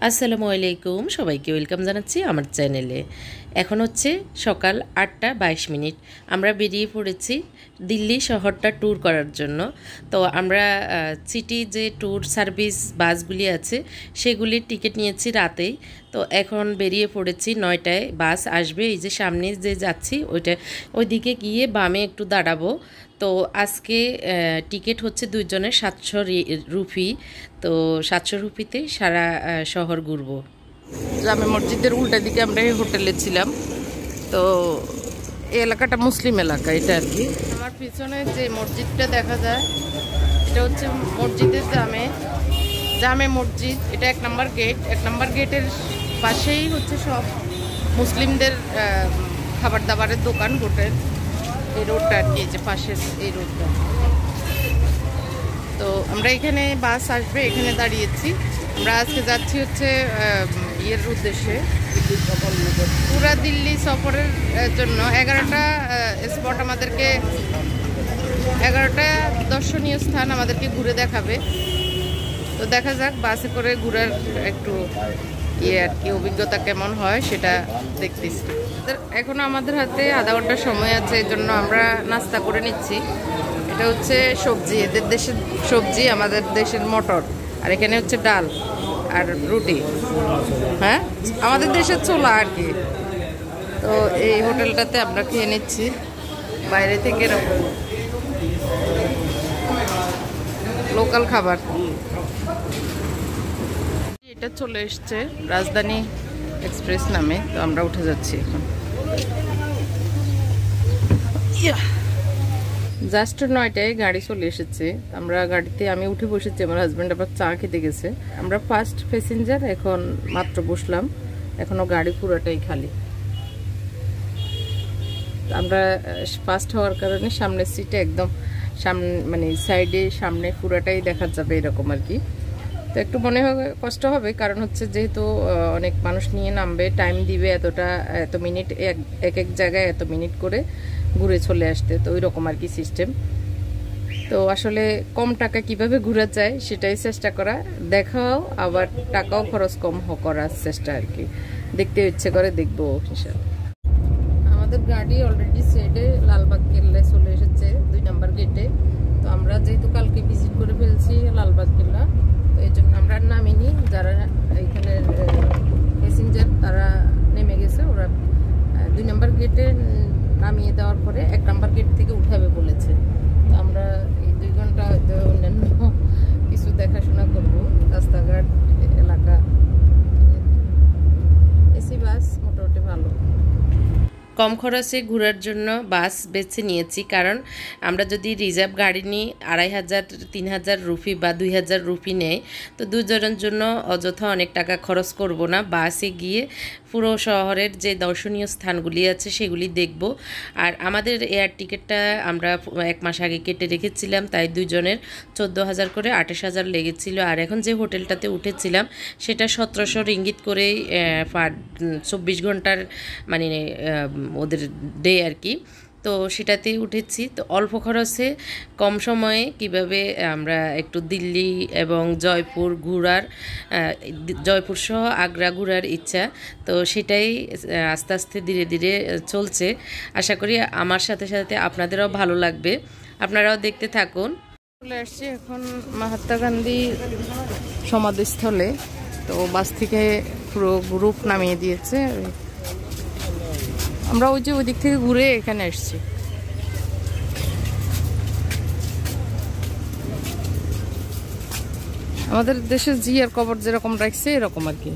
আসসালামু আলাইকুম, সবাইকে ওয়েলকাম জানাচ্ছি আমার চ্যানেলে। এখন হচ্ছে সকাল 8:22। আমরা বেরিয়ে পড়েছি দিল্লি শহরটা ট্যুর করার জন্য। তো আমরা সিটি যে ট্যুর সার্ভিস বাসগুলি আছে সেগুলির টিকিট নিয়েছি রাতেই। তো এখন বেরিয়ে পড়েছি, 9টায় বাস আসবে। এই যে সামনে যে যাচ্ছি ওইদিকে গিয়ে বামে একটু দাঁড়াবো। তো আজকে টিকিট হচ্ছে দুইজনের 700 রুপি। তো 700 রুপিতে সারা শহর ঘুরবো। জামে মসজিদের উল্টা দিকে আমরা এই হোটেলে ছিলাম। তো এই এলাকাটা মুসলিম এলাকা, এটা আর কি। আমার পিছনে যে মসজিদটা দেখা যায় এটা হচ্ছে মসজিদের জামে মসজিদ। এটা 1 নম্বর গেট। 1 নম্বর গেটের পাশেই হচ্ছে সব মুসলিমদের খাবার দাবারের দোকান, হোটেল। এই রোডটা আর কি, যে পাশের এই রোডটা। তো আমরা এখানে বাস আসবে, এখানে দাঁড়িয়েছি। আমরা আজকে যাচ্ছি হচ্ছে ইয়ের উদ্দেশ্যে, পুরা দিল্লি সফরের জন্য। 11টা স্পট আমাদেরকে, 11টা দর্শনীয় স্থান আমাদেরকে ঘুরে দেখাবে। তো দেখা যাক বাসে করে ঘুরার একটু আর কি অভিজ্ঞতা কেমন হয় সেটা দেখতেছি। এখনো আমাদের হাতে আধা ঘন্টা সময় আছে, এই জন্য আমরা নাস্তা করে নিচ্ছি। এটা হচ্ছে সবজি, এদের দেশের সবজি, আমাদের দেশের মটর। আর এখানে হচ্ছে ডাল আর রুটি। হ্যাঁ, আমাদের দেশের ছোলা আর কি। তো এই হোটেলটাতে আমরা খেয়ে নিচ্ছি বাইরে থেকে লোকাল খাবার। এটা চলে এসছে রাজধানী এক্সপ্রেস নামে। তো আমরা উঠে যাচ্ছি এখন। জাস্ট 9টায় গাড়ি চলে এসেছে। আমরা গাড়িতে, আমি উঠে বসেছি, আমার হাজব্যান্ড আবার চা খেতে গেছে। আমরা ফার্স্ট প্যাসেঞ্জার, এখন মাত্র বসলাম, এখনো গাড়ি পুরোটাই খালি। আমরা ফার্স্ট হওয়ার কারণে সামনের সিটে একদম সামনে, মানে সাইডে সামনে পুরোটাই দেখা যাবে এরকম আর কি। তো একটু মনে হবে কষ্ট হবে, কারণ হচ্ছে যেহেতু অনেক মানুষ নিয়ে নামবে, টাইম দিবে এত মিনিট, এক জায়গায় এত মিনিট করে ঘুরে চলে আসতে। তো ওই রকম আর কি সিস্টেম। তো আসলে কম টাকা কিভাবে ঘুরা যায় সেটাই চেষ্টা করা, দেখাও, আবার টাকাও খরচ কম করার চেষ্টা আর কি। দেখতে ইচ্ছে করে দেখবো হিসাব। আমাদের গাড়ি অলরেডি সাইডে লালবাগ কেল্লায় চলে এসেছে, 2 নম্বর গেটে। তো আমরা যেহেতু কালকে ভিজিট করে ফেলছি লালবাগ কেল্লা, তো এই জন্য আমরা নামিনি। যারা এখানে প্যাসেঞ্জার তারা নেমে গেছে, ওরা 2 নম্বর গেটে নামিয়ে দেওয়ার পরে 1 নম্বর গেট থেকে উঠাবে বলেছে। তো আমরা এই 2 ঘন্টা হয়তো অন্যান্য কিছু দেখাশোনা করবো, রাস্তাঘাট, এলাকা। এসি বাস মোটামুটি ভালো। কম খরচে ঘোরার জন্য বাস বেছে নিয়েছি, কারণ আমরা যদি রিজার্ভ গাড়ি নিই 2500 3000 রুপি বা 2000 রুপি নেয়, তো দুজনের জন্য অযথা অনেক টাকা খরচ করব না। বাসে গিয়ে পুরো শহরের যে দর্শনীয় স্থানগুলি আছে সেগুলি দেখব। আর আমাদের এয়ার টিকিটটা আমরা 1 মাস আগে কেটে রেখেছিলাম, তাই দুজনের 14,000 করে 28,000 লেগেছিল। আর এখন যে হোটেলটাতে উঠেছিলাম সেটা 1700 রিঙ্গিত করেই 24 ঘন্টার মানে ওদের ডে আর কি। তো সেটাতেই উঠেছি। তো অল্প খরচে কম সময়ে কিভাবে আমরা একটু দিল্লি এবং জয়পুর ঘোরার, জয়পুর সহ আগ্রা ঘোরার ইচ্ছা। তো সেটাই আস্তে আস্তে ধীরে ধীরে চলছে। আশা করি আমার সাথে সাথে আপনাদেরও ভালো লাগবে, আপনারাও দেখতে থাকুন। চলে আসছি এখন মহাত্মা গান্ধী সমাধিস্থলে। তো বাস থেকে পুরো গ্রুপ নামিয়ে দিয়েছে। আমরা ওই দিক থেকে ঘুরে এখানে এসেছি। আমাদের দেশের জিয়ার কবর যেরকম রাখছে এরকম আর কি।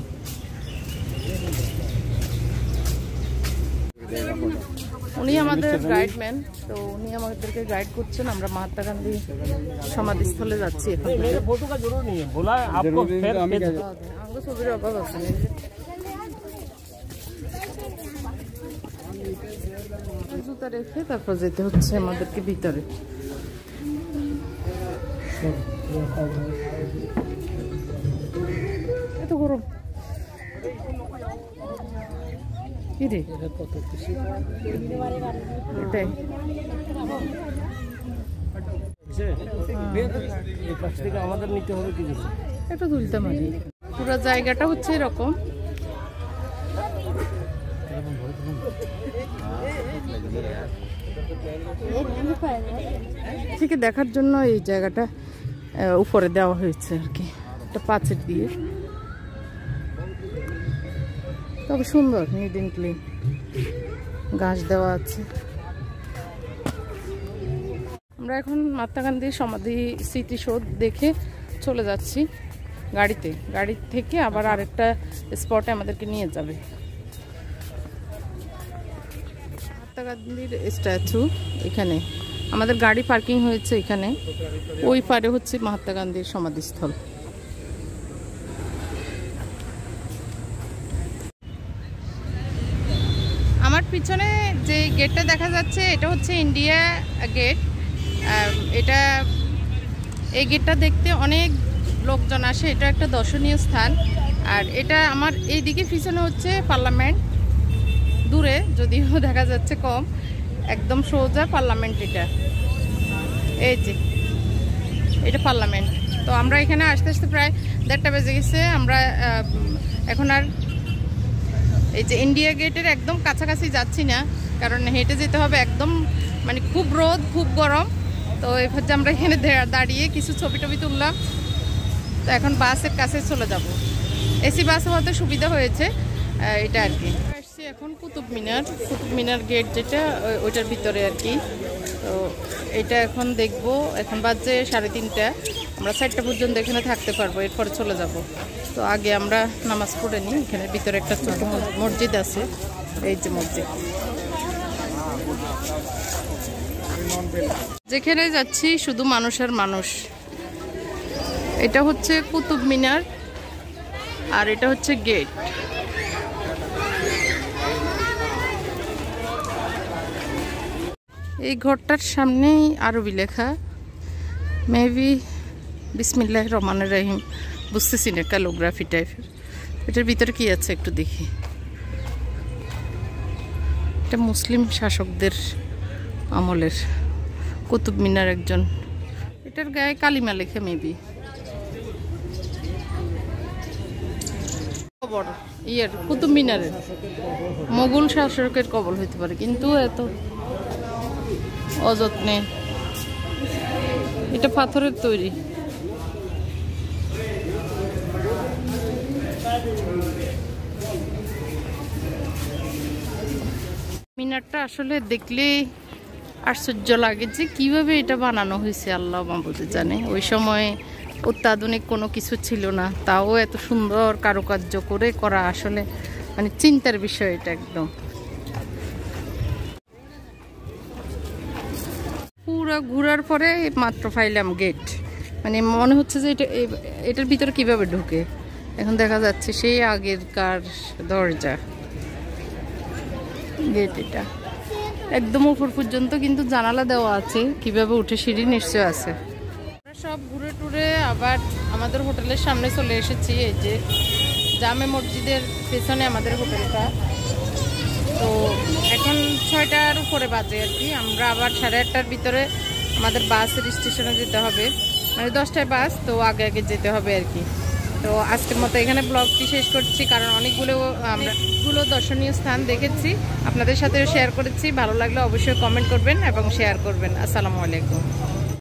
উনি আমাদের গাইডম্যান, তো উনি আমাদেরকে গাইড করছেন। আমরা মহাত্মা গান্ধী সমাধিস্থলে যাচ্ছি এখন। ছবির অভাব আছে, জুতা রেখে তারপর যেতে হচ্ছে আমাদেরকে ভিতরে। এত গরম কি রে, এটাই আমাদের নিতে হবে। কি একটু তুলতে মারি। পুরো জায়গাটা হচ্ছে এরকম। থেকে দেখার জন্য এই জায়গাটা উপরে দেওয়া হয়েছে আর কি, একটা পাঁচিল দিয়ে। তবে সুন্দর, নিট এন্ড ক্লিন, ঘাস দেওয়া আছে। আমরা এখন মহাত্মা গান্ধীর সমাধি স্মৃতিসৌধ দেখে চলে যাচ্ছি গাড়িতে। গাড়ি থেকে আবার আরেকটা স্পটে আমাদেরকে নিয়ে যাবে। মহাত্মা গান্ধীর স্ট্যাচু এখানে, আমাদের গাড়ি পার্কিং হয়েছে এখানে। ওই পারে হচ্ছে মহাত্মা গান্ধীর সমাধিস্থল। আমার পিছনে যে গেটটা দেখা যাচ্ছে এটা হচ্ছে ইন্ডিয়া গেট। এটা, এই গেটটা দেখতে অনেক লোকজন আসে, এটা একটা দর্শনীয় স্থান। আর এটা আমার এই দিকে পিছনে হচ্ছে পার্লামেন্ট, দূরে যদিও দেখা যাচ্ছে কম, একদম সোজা পার্লামেন্ট। এই যে এটা পার্লামেন্ট। তো আমরা এখানে আসতে আসতে প্রায় 1:30 বেজে গেছে। আমরা এখন আর এই যে ইন্ডিয়া গেটের একদম কাছাকাছি যাচ্ছি না, কারণ হেঁটে যেতে হবে, একদম মানে খুব রোদ, খুব গরম। তো এবার যে আমরা এখানে দাঁড়িয়ে কিছু ছবি টবি তুললাম। তো এখন বাসের কাছে চলে যাব। এসি বাস হওয়াতে সুবিধা হয়েছে এটা আর কি। আসছি এখন কুতুব মিনার গেট যেটা, ওইটার ভিতরে আর কি। তো এটা এখন দেখব। এখন বাজে 3:30। আমরা 4টা পর্যন্ত এখানে থাকতে পারবো, এরপরে চলে যাব। তো আগে আমরা নামাজ পড়ে নিই। এখানে ভিতরে একটা ছোট মসজিদ আছে, এই যে মসজিদ। যেখানে যাচ্ছি শুধু মানুষ আর মানুষ। এটা হচ্ছে কুতুব মিনার আর এটা হচ্ছে গেট। এই ঘরটার সামনেই আরবি লেখা, মেবি বিসমিল্লাহির রহমানির রহিম, বুঝতেছি না, ক্যালোগ্রাফি টাইপের। এটার ভিতরে কি আছে একটু দেখি। এটা মুসলিম শাসকদের আমলের কুতুব মিনার একজন। এটার গায়ে কালিমা লেখে মেবি। কবর ইয়ের কুতুব মিনারের মোগল শাসকের কবর হইতে পারে, কিন্তু এত অযত্নে। এটা পাথরের তৈরি। মিনারটা আসলে দেখলে আশ্চর্য লাগে যে কিভাবে এটা বানানো হয়েছে, আল্লাহ মাবুদে জানে। ওই সময় অত্যাধুনিক কোনো কিছু ছিল না, তাও এত সুন্দর কারুকার্য করে করা, আসলে মানে চিন্তার বিষয় এটা একদম। পুরো ঘোরার পরে মাত্র পাইলাম গেট। মানে মনে হচ্ছে যে এটার ভিতরে কিভাবে ঢুকে। এখন দেখা যাচ্ছে সেই আগেরকার দরজা, গেট। এটা একদম উপর পর্যন্ত কিন্তু জানালা দেওয়া আছে, কিভাবে উঠে সিঁড়ি নিশ্চয় আছে। আমরা সব ঘুরে টুরে আবার আমাদের হোটেলের সামনে চলে এসেছি। এই যে জামে মসজিদের পেছনে আমাদের হোটেলটা। তো এখন 6টার উপরে বাজে আর কি। আমরা আবার 8:30টার ভিতরে আমাদের বাসের স্টেশনে যেতে হবে, মানে 10টায় বাস, তো আগে আগে যেতে হবে আর কি। তো আজকের মতো এখানে ব্লগটি শেষ করছি, কারণ অনেকগুলো দর্শনীয় স্থান দেখেছি, আপনাদের সাথেও শেয়ার করেছি। ভালো লাগলে অবশ্যই কমেন্ট করবেন এবং শেয়ার করবেন। আসসালামু আলাইকুম।